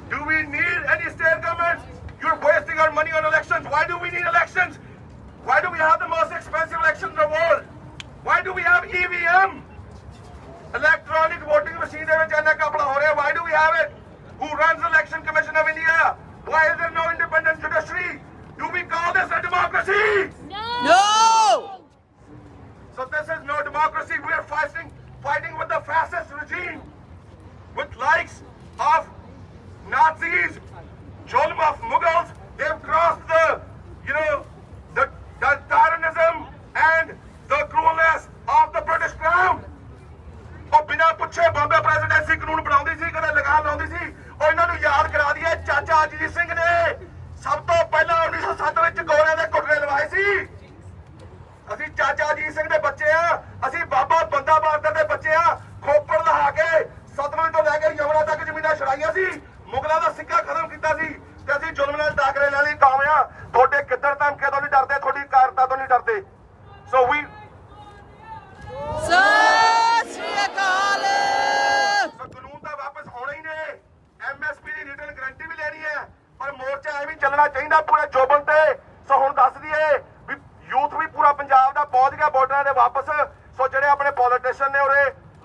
Do we need any state governments? You're wasting our money on elections. Why do we need elections? Why do we have the most expensive elections in the world? Why do we have EVM? Electronic voting machine de vich enna kapla ho reha. Why do we have it? Who runs the Election Commission of India? Why is there no independent judiciary? Do we call this a democracy? No! So this is no democracy. We are fighting with the fascist regime, with likes of Nazis, Jolm of Mughals. They've crossed the tyrannism and the cruelness of the British Crown. ਉਹ ਬਿਨਾਂ ਪੁੱਛੇ Bombay presidency ਕਾਨੂੰਨ ਬਣਾਉਂਦੀ ਸੀ ਕਦੇ ਲਗਾਮ ਲਾਉਂਦੀ ਸੀ ਉਹ ਇਹਨਾਂ ਨੂੰ ਯਾਦ ਕਰਾ ਦਈਏ ਚਾਚਾ ਅਜੀਤ ਸਿੰਘ ਨੇ ਸਭ ਤੋਂ ਪਹਿਲਾਂ 1907 ਵਿੱਚ ਗੋਰਿਆਂ ਦੇ ਕੁੱਟੇ ਲਵਾਏ ਸੀ ਅਸੀਂ ਚਾਚਾ ਅਜੀਤ ਸਿੰਘ ਦੇ ਬੱਚੇ ਆ ਅਸੀਂ ਬਾਬਾ ਬੰਦਾ ਬਹਾਦਰ ਦੇ ਬੱਚੇ ਆ ਖੋਪੜ ਲਹਾ ਕੇ ਸਤਲੁਜ ਤੋਂ ਲੈ ਕੇ ਯਮੁਨਾ ਤੱਕ ਜ਼ਮੀਨਾਂ ਛੜਾਈਆਂ ਸੀ ਮੁਗਲਾਂ ਦਾ ਸਿੱਕਾ ਖਤਮ ਕੀਤਾ ਸੀ ਤੇ ਅਸੀਂ ਜ਼ੁਲਮ ਨਾਲ ਟਾਕਰੇ ਨਾਲ ਹੀ ਕਾਮਯਾਬ ਤੁਹਾਡੇ ਕਿੱਧਰ ਧਮਕੇ ਤੋਂ ਨਹੀਂ ਡਰਦੇ ਤੁਹਾਡੀ ਕਾਰਤਾ ਤੋਂ ਨਹੀਂ ਡਰਦੇ ਸੋ ਵੀ ਕਾਨੂੰਨ ਤਾਂ ਵਾਪਸ ਹੋਣਾ ਹੀ ਨੇ MSP ਦੀ ਰਿਟਨ ਗਰੰਟੀ ਵੀ ਲੈਣੀ ਹੈ ਪਰ ਮੋਰਚਾ ਐਵੇਂ ਚੱਲਣਾ ਚਾਹੀਦਾ ਪੂਰੇ ਜੋਬਨ ਤੇ ਸੋ ਹੁਣ ਦੱਸ ਦਈਏ ਵੀ ਯੂਥ ਵੀ ਪੂਰਾ ਪੰਜਾਬ ਦਾ ਪਹੁੰਚ ਗਿਆ ਬਾਰਡਰਾਂ ਦੇ ਵਾਪਸ ਸੋ ਜਿਹੜੇ ਆਪਣੇ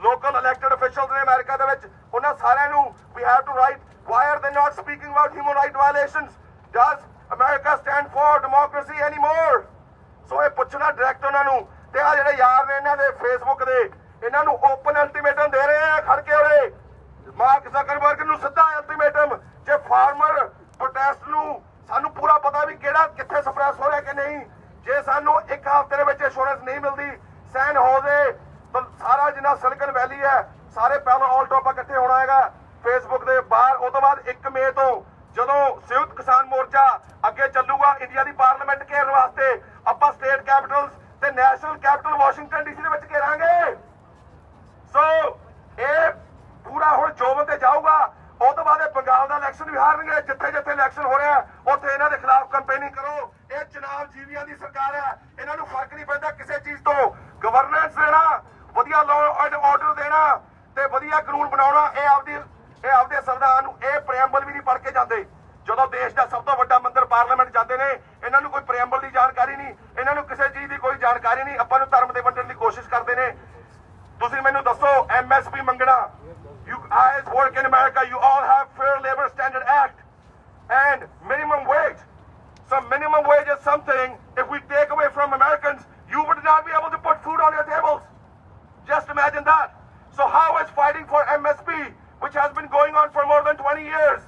ਲੋਕਲ ਇਲੈਕਟਡ ਅਫੀਸ਼ੀਅਲਸ ਨੇ ਅਮਰੀਕਾ ਦੇ ਵਿੱਚ, ਉਹਨਾਂ ਸਾਰਿਆਂ ਨੂੰ we have to write why are they not speaking about human right violations, does America stand for democracy anymore. So ਇਹ ਪੁੱਛਣਾ ਡਾਇਰੈਕਟ ਉਹਨਾਂ ਨੂੰ। ਤੇ ਆ ਜਿਹੜੇ ਯਾਰ ਨੇ ਇਹਨਾਂ ਦੇ ਫੇਸਬੁੱਕ ਦੇ, ਇਹਨਾਂ ਨੂੰ ਓਪਨ ਅਲਟੀਮੇਟਮ ਦੇ ਰਹੇ ਆ ਖੜ ਕੇ ਉਰੇ, ਮਾਰਕ ਜ਼ਕਰਬਰਗ ਨੂੰ ਸਿੱਧਾ ਅਲਟੀਮੇਟਮ, ਜੇ ਫਾਰਮਰ ਪ੍ਰੋਟੈਸਟ ਨੂੰ ਸਾਨੂੰ ਪੂਰਾ ਪਤਾ ਵੀ ਕਿਹੜਾ ਕਿੱਥੇ ਸਪਰੈਸ ਹੋ ਰਿਹਾ ਕਿ ਨਹੀਂ, ਜੇ ਸਾਨੂੰ ਇੱਕ ਹਫ਼ਤੇ ਦੇ ਵਿੱਚ ਇੰਸ਼ੋਰੈਂਸ ਨਹੀਂ ਮਿਲਦੀ, ਸੈਨ ਹੋਜ਼ੇ ਤਾਂ ਸਾਰਾ ਜਿੰਨਾ ਸਿਲਿਕਨ ਵੈਲੀ ਹੈ ਸਾਰੇ ਪਹਿਲਾਂ ਆਲ ਟੋਪਾ ਇਕੱਠੇ ਹੋਣਾ ਹੈਗਾ ਫੇਸਬੁੱਕ ਦੇ ਬਾਹਰ। ਉਹ ਤੋਂ ਬਾਅਦ 1 ਮਈ ਤੋਂ ਜਦੋਂ ਸੰਯੁਕਤ ਕਿਸਾਨ ਮੋਰਚਾ ਅੱਗੇ ਚੱਲੂਗਾ ਇੰਡੀਆ ਦੀ ਪਾਰਲੀਮੈਂਟ ਘੇਰਨ ਵਾਸਤੇ, ਆਪਾਂ ਸਟੇਟ ਕੈਪੀਟਲਸ ਤੇ ਨੈਸ਼ਨਲ ਕੈਪੀਟਲ ਵਾਸ਼ਿੰਗਟਨ ਡੀਸੀ ਦੇ ਵਿੱਚ ਘੇਰਾਂਗੇ। ਸੋ ਇਹ ਪੂਰਾ ਹੁਣ ਜੋਬਨ ਤੇ ਜਾਊਗਾ। ਉਹ ਤੋਂ ਬਾਅਦ ਇਹ ਬੰਗਾਲ ਦਾ ਇਲੈਕਸ਼ਨ ਵੀ ਹਾਰਨਗੇ, ਜਿੱਥੇ ਜਿੱਥੇ ਇਲੈਕਸ਼ਨ ਹੋ ਰਿਹਾ ਉੱਥੇ ਇਹਨਾਂ ਦੇ ਖਿਲਾਫ ਕੰਪੇਨਿੰਗ ਕਰੋ। ਇਹ ਚੁਣਾਵ ਜੀਵੀਆਂ ਦੀ ਸਰਕਾਰ ਹੈ, ਇਹਨਾਂ ਨੂੰ ਫਰਕ ਨਹੀਂ ਪੈਂਦਾ ਕਿਸੇ ਚੀਜ਼ ਤੋਂ। ਗਵਰਨੈਂਸ ਦੇਣਾ, ਵਧੀਆ ਲਾਅ ਐਂਡ ਆਰਡਰ ਦੇਣਾ ਤੇ ਵਧੀਆ ਕਾਨੂੰਨ ਬਣਾਉਣਾ, ਇਹ ਆਪਦੇ ਸੰਵਿਧਾਨ ਨੂੰ, ਇਹ ਪ੍ਰੀਐਮਬਲ ਵੀ ਨਹੀਂ ਪੜ੍ਹ ਕੇ ਜਾਂਦੇ। ਜਦੋਂ ਦੇਸ਼ ਦਾ ਸਭ ਤੋਂ ਵੱਡਾ ਮੰਦਰ ਪਾਰਲੀਮੈਂਟ ਜਾਂਦੇ ਨੇ, ਇਹਨਾਂ ਨੂੰ ਕੋਈ ਪ੍ਰੀਐਮਬਲ ਦੀ ਜਾਣਕਾਰੀ ਨਹੀਂ, ਇਹਨਾਂ ਨੂੰ ਕਿਸੇ ਚੀਜ਼ ਦੀ ਕੋਈ ਜਾਣਕਾਰੀ ਨਹੀਂ, ਆਪਾਂ ਨੂੰ ਧਰਮ ਦੇ ਵੰਡਣ ਦੀ ਕੋਸ਼ਿਸ਼ ਕਰਦੇ ਨੇ। ਤੁਸੀਂ ਮੈਨੂੰ ਦੱਸੋ ਐਮਐਸਪੀ ਮੰਗਣਾ, you guys work in America, you all have Fair Labor Standard Act and minimum wage. So minimum wage is something, if we take away from Americans, you would not be able to put food on your tables. Just imagine that. So how is fighting for MSP, which has been going on for more than 20 years,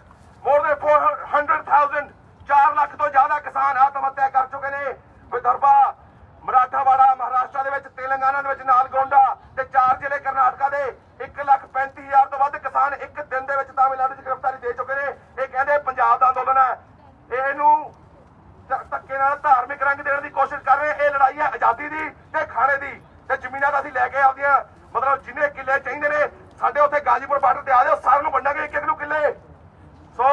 more than 400,000, 4 lakh ਤੋਂ ਜ਼ਿਆਦਾ ਕਿਸਾਨ ਆਤਮ ਹੱਤਿਆ ਕਰ ਚੁੱਕੇ ਨੇ। ਵਿਦਰਭਾ, ਮਰਾਠਾਵਾੜਾ, ਮਹਾਰਾਸ਼ਟਰ ਦੇ ਵਿੱਚ, ਤੇਲੰਗਾਨਾ ਦੇ ਵਿੱਚ, ਨਾਲਗੋਂਡਾ ਤੇ 4 ਜ਼ਿਲ੍ਹੇ ਕਰਨਾਟਕਾ ਦੇ 1,35,000 ਤੋਂ ਵੱਧ ਕਿਸਾਨ ਇੱਕ ਦਿਨ ਦੇ ਵਿੱਚ ਤਾਮਿਲਨਾਡੂ 'ਚ ਗ੍ਰਿਫਤਾਰੀ ਦੇ ਚੁੱਕੇ ਨੇ। ਇਹ ਕਹਿੰਦੇ ਪੰਜਾਬ ਦਾ ਅੰਦੋਲਨ ਹੈ, ਇਹਨੂੰ ਧੱਕੇ ਨਾਲ ਧਾਰਮਿਕ ਰੰਗ ਦੇਣ ਦੀ ਕੋਸ਼ਿਸ਼ ਕਰ ਰਹੇ। ਇਹ ਲੜਾਈ ਹੈ ਆਜ਼ਾਦੀ ਦੀ ਤੇ ਖਾਣੇ ਦੀ ਤੇ ਜ਼ਮੀਨਾਂ ਦਾ। ਅਸੀਂ ਲੈ ਕੇ ਆਪਦੀਆਂ ਮਤਲਬ ਜਿੰਨੇ ਕਿੱਲੇ ਚਾਹੀਦੇ ਨੇ ਸਾਡੇ ਉੱਥੇ ਗਾਜ਼ੀਪੁਰ ਬਾਰਡਰ ਤੇ ਆ ਜਾਓ, ਸਾਰਿਆਂ ਨੂੰ ਵੰਡਾਂਗੇ ਇੱਕ ਨੂੰ ਕਿੱਲੇ। ਸੋ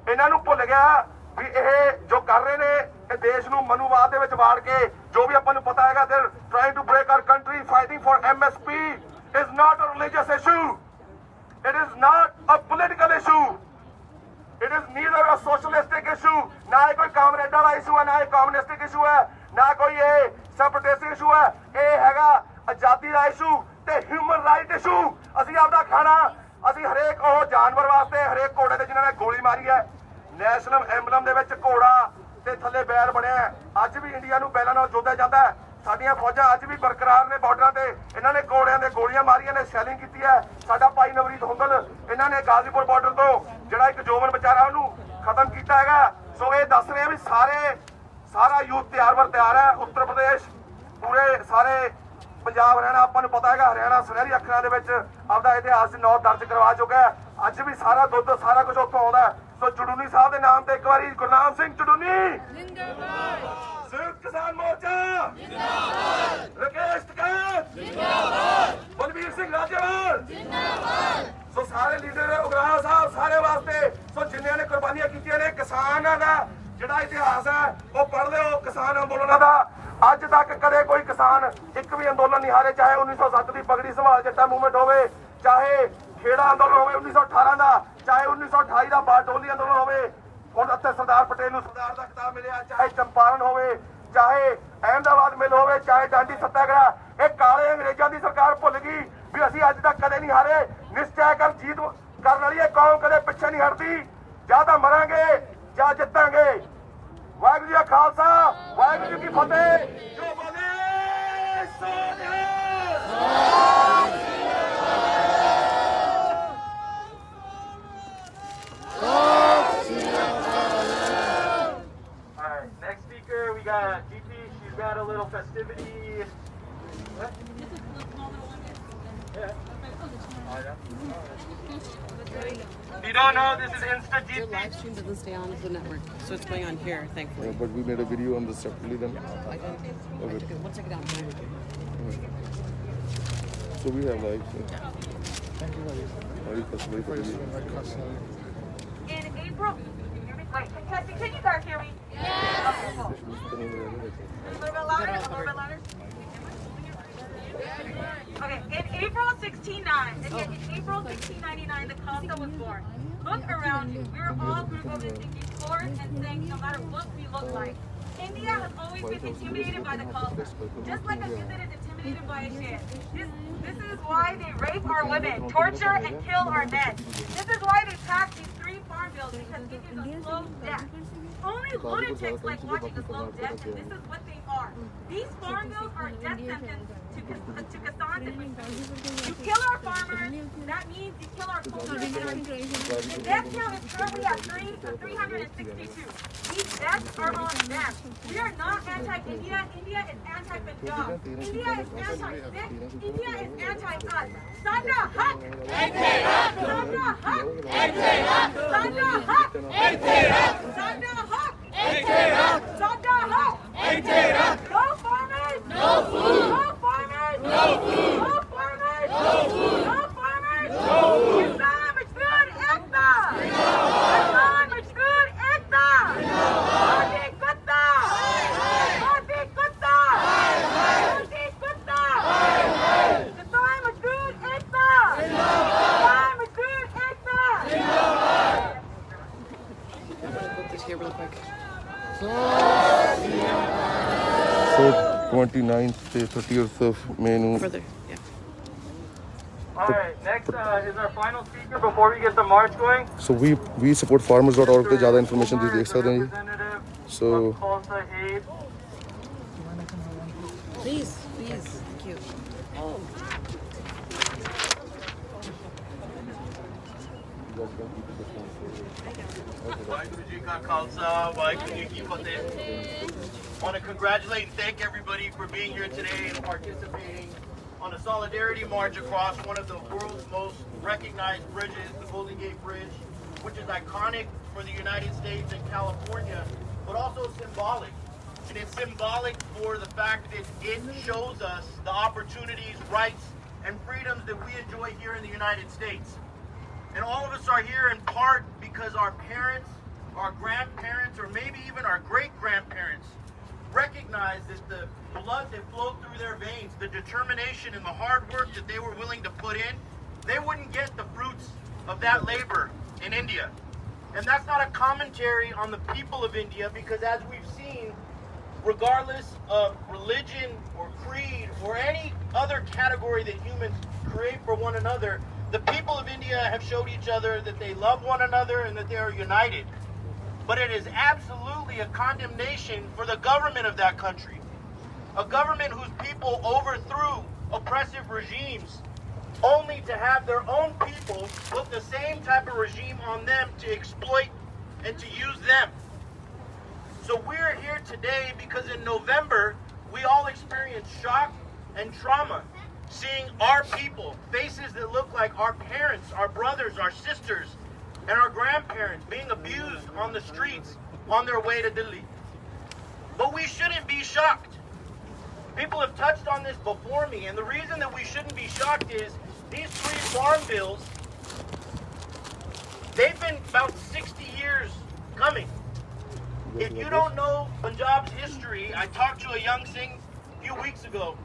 ਇਹਨਾਂ ਨੂੰ ਭੁੱਲ ਗਿਆ ਵੀ ਇਹ ਜੋ ਕਰ ਰਹੇ ਨੇ, ਇਹ ਦੇਸ਼ ਨੂੰ ਮਨੂਵਾਦ ਦੇ ਵਿੱਚ ਵਾੜ ਕੇ, ਜੋ ਵੀ ਆਪਾਂ ਨੂੰ ਪਤਾ ਹੈਗਾ, they're trying to break our country, fighting for MSP is not a religious issue. It is not a political issue. It is neither a socialistic issue. ਨਾ ਇਹ ਕੋਈ ਕਾਮਰੇਡ ਵਾਲਾ ਇਸ਼ੂ ਹੈ, ਨਾ ਇਹ ਕਮਿਊਨਿਸਟਿਕ ਇਸ਼ੂ ਹੈ, ਨਾ ਕੋਈ ਇਹ ਸੈਪਰੇਟਿਸਟ ਇਸ਼ੂ ਹੈ। ਇਹ ਹੈਗਾ ਆਜ਼ਾਦੀ ਦਾ ਇਸ਼ੂ ਤੇ ਹਿਊਮਨ ਰਾਈਟ ਇਸ਼ੂ। ਅਸੀਂ ਆਪਦਾ ਖਾਣਾ, ਅਸੀਂ ਹਰੇਕ ਉਹ ਜਾਨਵਰ ਵਾਸਤੇ, ਹਰੇਕ ਘੋੜੇ ਤੇ ਜਿਨ੍ਹਾਂ ਨੇ ਗੋਲੀ ਮਾਰੀ ਹੈ, ਨੈਸ਼ਨਲ ਐਂਬਲਮ ਦੇ ਵਿੱਚ ਘੋੜਾ ਤੇ ਥੱਲੇ ਬੈਲ ਬਣਿਆ। ਅੱਜ ਵੀ ਇੰਡੀਆ ਨੂੰ ਬੈਲਾਂ ਨਾਲ ਜੋੜਿਆ ਜਾਂਦਾ ਹੈ। ਸਾਡੀਆਂ ਫੌਜਾਂ ਅੱਜ ਵੀ ਬਰਕਰਾਰ ਨੇ ਬਾਰਡਰਾਂ ਤੇ। ਇਹਨਾਂ ਨੇ ਘੋੜਿਆਂ ਦੇ ਗੋਲੀਆਂ ਮਾਰੀਆਂ ਨੇ, ਸ਼ੈਲਿੰਗ ਕੀਤੀ ਹੈ। ਸਾਡਾ ਭਾਈ ਨਵਰੀਤ ਹੁੰਗਲ, ਇਹਨਾਂ ਨੇ ਗਾਜ਼ੀਪੁਰ ਬਾਰਡਰ ਤੋਂ ਜਿਹੜਾ ਇੱਕ ਜੋਬਨ ਵਿਚਾਰਾ ਉਹਨੂੰ ਖਤਮ ਕੀਤਾ ਹੈਗਾ। ਸੋ ਇਹ ਦੱਸ ਰਹੇ ਆ ਵੀ ਸਾਰਾ ਯੂਥ ਤਿਆਰ ਹੈ। ਉੱਤਰ ਪ੍ਰਦੇਸ਼, ਪੂਰੇ ਸਾਰੇ ਪੰਜਾਬ, ਹਰਿਆਣਾ, ਆਪਾਂ ਨੂੰ ਪਤਾ ਹੈਗਾ ਹਰਿਆਣਾ ਸੁਨਹਿਰੀ ਅੱਖਰਾਂ ਦੇ ਵਿੱਚ ਆਪਦਾ ਇਤਿਹਾਸ ਨੌ ਦਰਜ ਕਰਵਾ ਚੁੱਕਾ ਹੈ। ਅੱਜ ਵੀ ਸਾਰਾ ਦੁੱਧ ਸਾਰਾ ਕੁਝ ਉੱਥੋਂ ਆਉਂਦਾ। ਸੋ ਚੁਡੂਨੀ ਸਾਹਿਬ ਦੇ ਨਾਮ ਤੇ ਇੱਕ ਵਾਰੀ ਗੁਰਨਾਮ ਸਿੰਘ ਚੁਡੂਨੀ ਜਿੰਦਾਬਾਦ, ਸੰਯੁਕਤ ਕਿਸਾਨ ਮੋਰਚਾ ਜਿੰਦਾਬਾਦ, ਰਕੇਸ਼ ਟਕੈਤ ਜਿੰਦਾਬਾਦ, ਬਲਬੀਰ ਸਿੰਘ ਰਾਜੇਵਾਲ ਜਿੰਦਾਬਾਦ। ਸੋ ਸਾਰੇ ਲੀਡਰ ਉਗਰਾਹ ਸਾਹਿਬ ਸਾਰੇ ਵਾਸਤੇ, ਸੋ ਜਿੰਨਿਆਂ ਨੇ ਕੁਰਬਾਨੀਆਂ ਕੀਤੀਆਂ ਨੇ, ਕਿਸਾਨਾਂ ਦਾ ਜਿਹੜਾ ਇਤਿਹਾਸ ਹੈ ਉਹ ਪੜ੍ਹ ਲਿਓ, ਕਿਸਾਨ ਅੰਦੋਲਨਾਂ ਦਾ। ਅੱਜ ਤੱਕ ਕਦੇ ਕੋਈ ਕਿਸਾਨ ਇੱਕ ਵੀ ਅੰਦੋਲਨ ਨਹੀਂ ਹਾਰੇ, ਚਾਹੇ 1907 ਦੀ ਪਗੜੀ ਸੰਭਾਲ ਜੱਟਾ ਮੂਵਮੈਂਟ ਹੋਵੇ, ਚਾਹੇ ਖੇੜਾ ਅੰਦੋਲਨ ਹੋਵੇ 1918 ਦਾ, ਚਾਹੇ 1928 ਦਾ ਬਾਰਡੋਲੀ ਅੰਦੋਲਨ ਹੋਵੇ, ਹੁਣ ਇੱਥੇ ਸਰਦਾਰ ਪਟੇਲ ਨੂੰ ਸਰਦਾਰ ਦਾ ਖਿਤਾਬ ਮਿਲਿਆ, ਚਾਹੇ ਚੰਪਾਰਨ ਹੋਵੇ, ਚਾਹੇ ਅਹਿਮਦਾਬਾਦ ਮਿਲ ਹੋਵੇ, ਚਾਹੇ ਡਾਂਡੀ ਸੱਤਿਆਗ੍ਰਹਿ। ਇਹ ਕਾਲੇ ਅੰਗਰੇਜ਼ਾਂ ਦੀ ਸਰਕਾਰ ਭੁੱਲ ਗਈ ਵੀ ਅਸੀਂ ਅੱਜ ਤੱਕ ਕਦੇ ਨਹੀਂ ਹਾਰੇ। ਨਿਸ਼ਚੈ ਕਰ ਜੀਤ ਕਰਨ ਵਾਲੀ ਇਹ ਕੌਮ ਕਦੇ ਪਿੱਛੇ ਨਹੀਂ ਹਟਦੀ। ਜਾਂ ਤਾਂ ਮਰਾਂਗੇ ਜਾਂ ਜਿੱਤਾਂਗੇ। ਵਾਹਿਗੁਰੂ ਜੀ ਕਾ ਖਾਲਸਾ, ਵਾਹਿਗੁਰੂ ਜੀ ਕੀ ਫਤਿਹ। ਜੋ ਬੋਲੇ ਸੋ Next speaker, we got GP. She's got a little festivity. What? Yeah. If you don't know, this is Insta Your GP. live stream doesn't stay on the network, so it's going on here, thankfully. But we made a video on this separately then. We'll check it out. So we have live. Thank you very much. In April, wait, can you guys hear me? Yes. Okay, cool. A little bit louder, Okay, in April 1699, the Khalsa was born. Look around you. We were all group of thinking forth and saying no matter what we look like. India has always been intimidated by the Khalsa. Just like a visit is intimidated dominated by a shit. This is why they rape our women, torture and kill our men. This is why they passed these 3 farm bills, because it is a slow death. Only lunatics like watching a slow death, and this is what they are. These farm bills are a death sentence to Kassan and Mitsui. You kill our farmers, that means you kill our soldiers and our troops. The death count is currently at 362. These deaths are on them. We are not anti-India. India is anti-Punjab. India is anti-Sikh. India is anti-us. Sandra Haq! Sandra Haq! Sandra Haq! Sandra Haq! Sandra Haq! No farmers! No food! No farmers! No food! No farmers! No food! No farmers! No food! Islam is good! Ekta! Islam is good! Ekta! Modi Kutta! Modi Kutta! Modi Kutta! Islam is good! Ekta! Islam is good! Ekta! Put this here real quick. So 29th to 30th of May ਨੂੰ Further, yeah. Alright, next is our final speaker before we get the march going. So we support farmers.org ਤੇ ਜ਼ਿਆਦਾ information ਤੁਸੀਂ ਦੇਖ ਸਕਦੇ ਹੋ ਜੀ. So Khalsa Aid. Please, thank you. Oh. Waheguru Ji Ka Khalsa, Waheguru Ji Ki Fateh. I want to congratulate and thank everybody for being here today and participating on a solidarity march across one of the world's most recognized bridges, the Golden Gate Bridge, which is iconic for the United States and California, but also symbolic. And it's symbolic for the fact that it shows us the opportunities, rights, and freedoms that we enjoy here in the United States. And all of us are here in part because our parents, our grandparents, or maybe even our great-grandparents recognized that the blood that flowed through their veins, the determination and the hard work that they were willing to put in, they wouldn't get the fruits of that labor in India. And that's not a commentary on the people of India, because as we've seen, regardless of religion or creed or any other category that humans create for one another, the people of India have showed each other that they love one another and that they are united. But it is absolutely a condemnation for the government of that country. A government whose people overthrew oppressive regimes only to have their own people put the same type of regime on them to exploit and to use them. So we're here today because in November, we all experienced shock and trauma seeing our people, faces that look like our parents, our brothers, our sisters, and our grandparents being abused on the streets on their way to Delhi. But we shouldn't be shocked. People have touched on this before me, and the reason that we shouldn't be shocked is these 3 farm bills, they've been about 60 years coming. If you don't know Punjab's history, I talked to a young Singh a few weeks ago,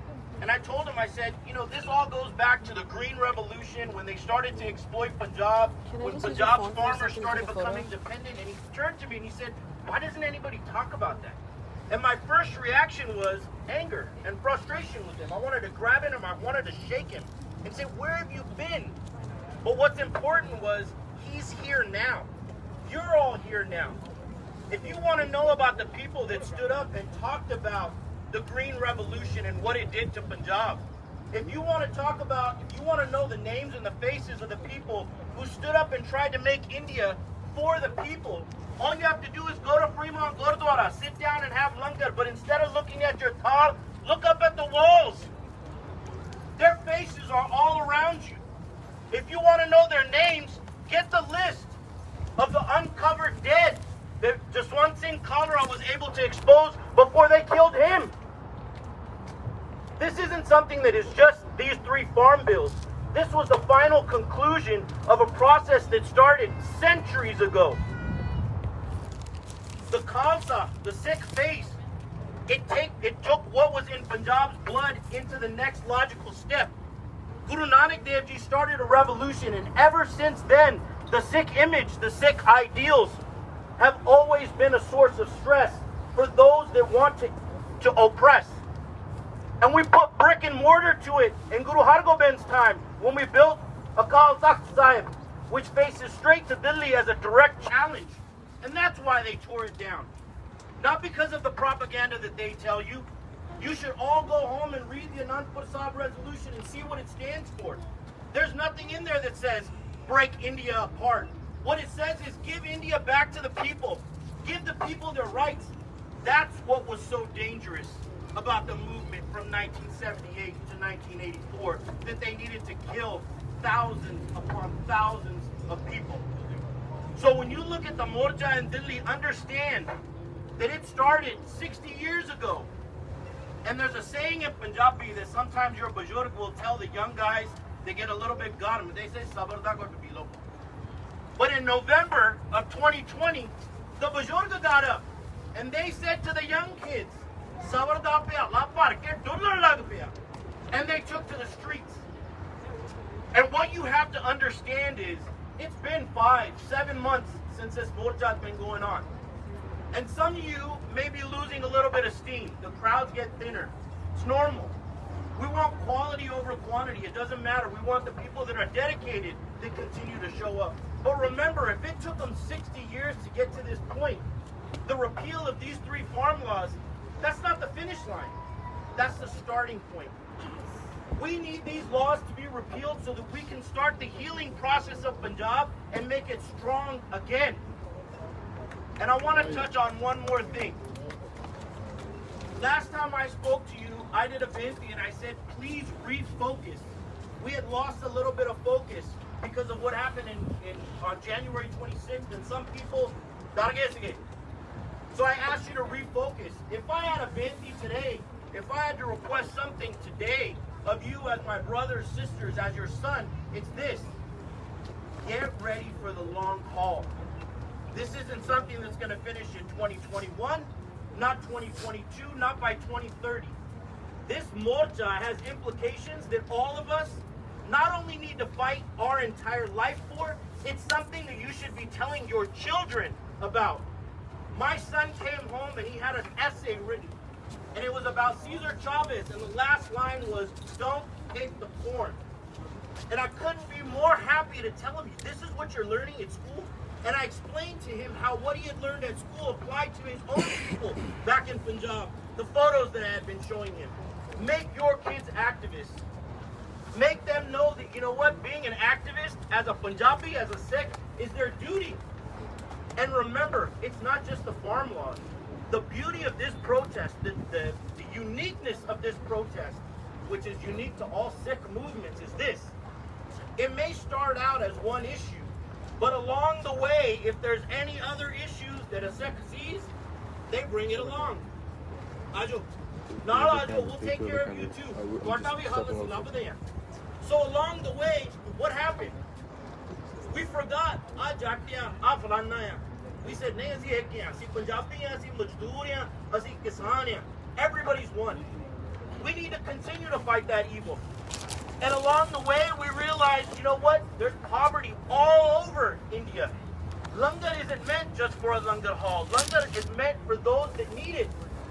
and I told him, I said, you know, this all goes back to the Green Revolution when they started to exploit Punjab, when Punjab's farmers started becoming dependent. And he turned to me and he said, why doesn't anybody talk about that? And my first reaction was anger and frustration with him. I wanted to grab him, I wanted to shake him and say, where have you been? But what's important was he's here now. You're all here now. If you want to know about the people that stood up and talked about the Green Revolution and what it did to Punjab, if you want to know the names and the faces of the people who stood up and tried to make India for the people, all you have to do is go to Fremont Gurdwara, sit down and have langar, but instead of looking at your thal, look up at the walls. Their faces are all around you. If you want to know their names, get the list of the uncovered dead that Jaswant Singh Kalra was able to expose before they killed him. This isn't something that is just these 3 farm bills. This was the final conclusion of a process that started centuries ago. The Khalsa, the Sikh faith, it took what was in Punjab's blood into the next logical step. Guru Nanak Dev Ji started a revolution, and ever since then, the Sikh image, the Sikh ideals have always been a source of stress for those that want to oppress. And we put brick and mortar to it in Guru Har Gobind's time when we built Akal Takht Sahib, which faces straight to Delhi as a direct challenge. And that's why they tore it down. Not because of the propaganda that they tell you. You should all go home and read the Anandpur Sahib resolution and see what it stands for. There's nothing in there that says break India apart. What it says is give India back to the people. Give the people their rights. That's what was so dangerous about the movement from 1978 to 1984, that they needed to kill thousands upon thousands of people. So when you look at the Morcha in Delhi, understand that it started 60 years ago. And there's a saying in Punjabi that sometimes your bajurg will tell the young guys, they get a little bit garam, they say, Sabar da got to be local. But in November of 2020, the bajurg got up and they said to the young kids, Sabar da pe Allah par ke dullar lag paya. And they took to the streets. And what you have to understand is, it's been 5-7 months since this morcha has been going on. And some of you may be losing a little bit of steam. The crowds get thinner. It's normal. We want quality over quantity. It doesn't matter. We want the people that are dedicated to continue to show up. But remember, if it took them 60 years to get to this point, the repeal of these 3 farm laws, that's not the finish line. That's the starting point. We need these laws to be repealed so that we can start the healing process of Punjab and make it strong again. And I want to touch on one more thing. Last time I spoke to you, I did a binti and I said, please refocus. We had lost a little bit of focus because of what happened on January 26th, and some people, so I asked you to refocus. If I had a binti today, if I had to request something today of you as my brothers, sisters, as your son, it's this. Get ready for the long haul. This isn't something that's going to finish in 2021, not 2022, not by 2030. This morcha has implications that all of us not only need to fight our entire life for, it's something that you should be telling your children about. My son came home and he had an essay written, and it was about Cesar Chavez, and the last line was, don't take the porn. And I couldn't be more happy to tell him, this is what you're learning at school. And I explained to him how what he had learned at school applied to his own people back in Punjab. The photos that I had been showing him. Make your kids activists. Make them know that, you know what, being an activist as a Punjabi, as a Sikh, is their duty. And remember, it's not just the farm laws. The beauty of this protest, the uniqueness of this protest, which is unique to all Sikh movements, is this. It may start out as one issue, but along the way, if there's any other issues that a Sikh sees, they bring it along. Ajo. Not Ajo, we'll take care of you too. So along the way, what happened? We forgot. We said, everybody's one. We need to continue to fight that evil. And along the way, we realized, you know what? There's poverty all over India. Langar isn't meant just for a langar hall. Langar is meant for those that need it.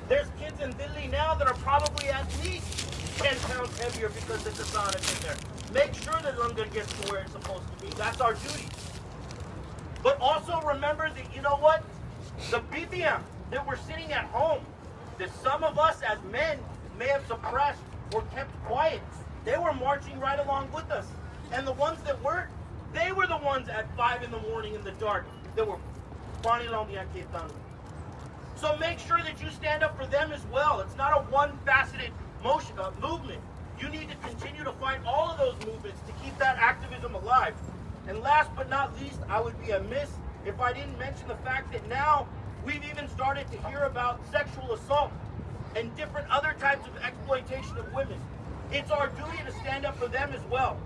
There's kids in Delhi now that are probably at least 10 pounds heavier because the Kisan is in there. Make sure that langar gets to where it's supposed to be. That's our duty. But also remember that, you know what? The BBM that were sitting at home, that some of us as men may have suppressed or kept quiet, they were marching right along with us. And the ones that weren't, they were the ones at 5 in the morning in the dark that were fawning along the Anketanu. So make sure that you stand up for them as well. It's not a one-faceted movement. You need to continue to fight all of those movements to keep that activism alive. And last but not least, I would be amiss if I didn't mention the fact that now we've even started to hear about sexual assault and different other types of exploitation of women. It's our duty to stand up for them as well.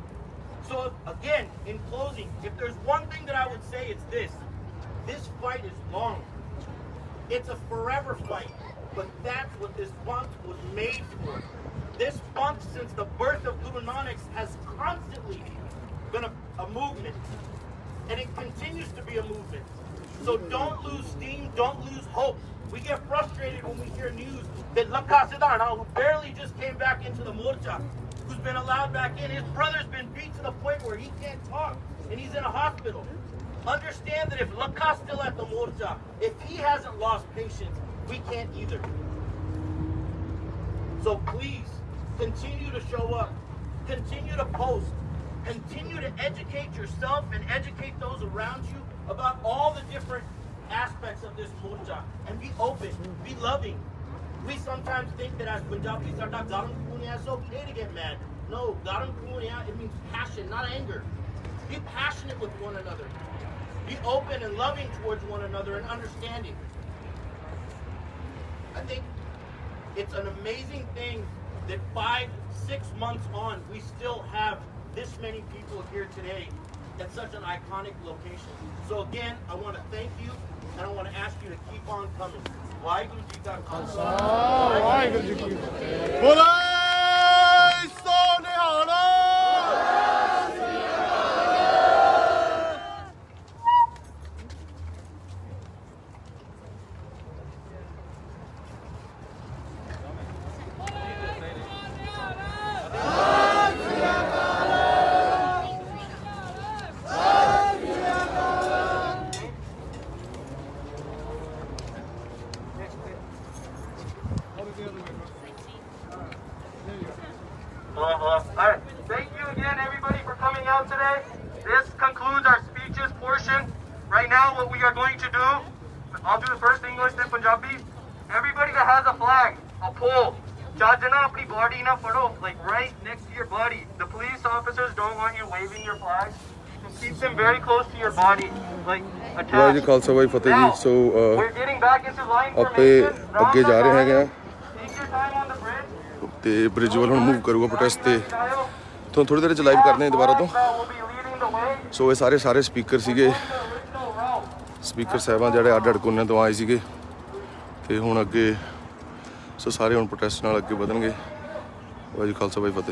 So again, in closing, if there's one thing that I would say, it's this. This fight is long. It's a forever fight, but that's what this month was made for. This month, since the birth of Guru Nanak, has constantly been a movement, and it continues to be a movement. So don't lose steam, don't lose hope. We get frustrated when we hear news that Lakha Sidhana, who barely just came back into the morcha, who's been allowed back in, his brother's been beat to the point where he can't talk and he's in a hospital. Understand that if Lakha's still at the morcha, if he hasn't lost patience, we can't either. So please, continue to show up, continue to post, continue to educate yourself and educate those around you about all the different aspects of this morcha, and be open, be loving. We sometimes think that as Punjabis, it's okay to get mad. No, it means passion, not anger. Be passionate with one another. Be open and loving towards one another and understanding. I think it's an amazing thing that 5-6 months on, we still have this many people here today at such an iconic location. So again, I want to thank you, and I want to ask you to keep on coming. Waheguru Ji Ka Khalsa. Waheguru Ji Ki Fateh. Bolai so nihara. Alright, thank you again everybody for coming out today. This concludes our speeches portion. Right now what we are going to do, I'll do the first English then Punjabi. Everybody that has a flag, a pole, jajana apni body na photo, like right next to your body. The police officers don't want you waving your flags. So keep them very close to your body, like attached. Now, we're getting back into line formation. ਅੱਗੇ ਜਾ ਰਹੇ ਹੈਗੇ ਆ Take your time on the bridge. ਤੇ bridge ਵੱਲ ਹੁਣ move ਕਰੂਗਾ protest ਤੇ ਤੁਹਾਨੂੰ ਥੋੜੀ ਦੇਰ ਚ ਲਾਈਵ ਕਰਨੇ ਆ ਦੁਬਾਰਾ ਤੋਂ ਸੋ ਇਹ ਸਾਰੇ ਸਪੀਕਰ ਸੀਗੇ ਸਪੀਕਰ ਸਾਹਿਬਾਂ ਜਿਹੜੇ ਅੱਡ ਕੋਨਿਆਂ ਤੋਂ ਆਏ ਸੀਗੇ ਤੇ ਹੁਣ ਅੱਗੇ ਸੋ ਸਾਰੇ ਹੁਣ ਪ੍ਰੋਟੈਸਟ ਨਾਲ ਅੱਗੇ ਵਧਣਗੇ ਵਾਹਿਗੁਰੂ ਖਾਲਸਾ ਵਾਹਿਗੁਰੂ ਫਤਿਹ